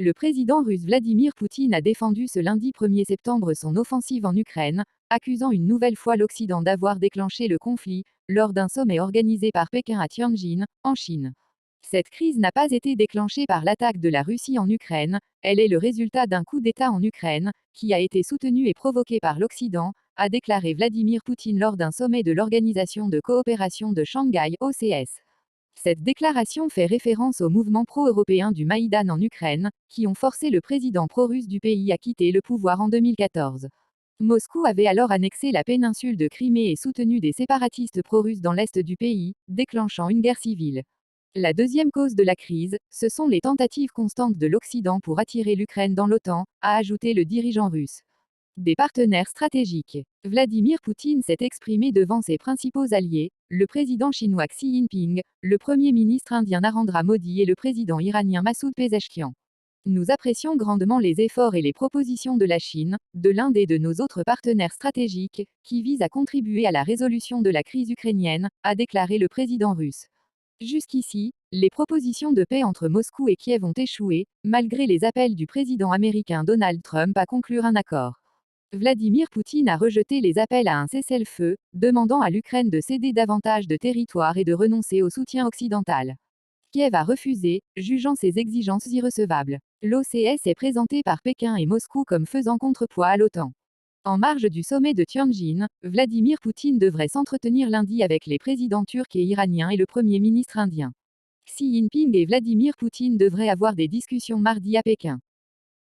Le président russe Vladimir Poutine a défendu ce lundi 1er septembre son offensive en Ukraine, accusant une nouvelle fois l'Occident d'avoir déclenché le conflit, lors d'un sommet organisé par Pékin à Tianjin, en Chine. Cette crise n'a pas été déclenchée par l'attaque de la Russie en Ukraine, elle est le résultat d'un coup d'État en Ukraine, qui a été soutenu et provoqué par l'Occident, a déclaré Vladimir Poutine lors d'un sommet de l'Organisation de coopération de Shanghai (OCS). Cette déclaration fait référence aux mouvements pro-européens du Maïdan en Ukraine, qui ont forcé le président pro-russe du pays à quitter le pouvoir en 2014. Moscou avait alors annexé la péninsule de Crimée et soutenu des séparatistes pro-russes dans l'est du pays, déclenchant une guerre civile. La deuxième cause de la crise, ce sont les tentatives constantes de l'Occident pour attirer l'Ukraine dans l'OTAN, a ajouté le dirigeant russe. Des partenaires stratégiques. Vladimir Poutine s'est exprimé devant ses principaux alliés, le président chinois Xi Jinping, le premier ministre indien Narendra Modi et le président iranien Massoud Pezeshkian. Nous apprécions grandement les efforts et les propositions de la Chine, de l'Inde et de nos autres partenaires stratégiques, qui visent à contribuer à la résolution de la crise ukrainienne, a déclaré le président russe. Jusqu'ici, les propositions de paix entre Moscou et Kiev ont échoué, malgré les appels du président américain Donald Trump à conclure un accord. Vladimir Poutine a rejeté les appels à un cessez-le-feu, demandant à l'Ukraine de céder davantage de territoire et de renoncer au soutien occidental. Kiev a refusé, jugeant ces exigences irrecevables. L'OCS est présenté par Pékin et Moscou comme faisant contrepoids à l'OTAN. En marge du sommet de Tianjin, Vladimir Poutine devrait s'entretenir lundi avec les présidents turcs et iraniens et le premier ministre indien. Xi Jinping et Vladimir Poutine devraient avoir des discussions mardi à Pékin.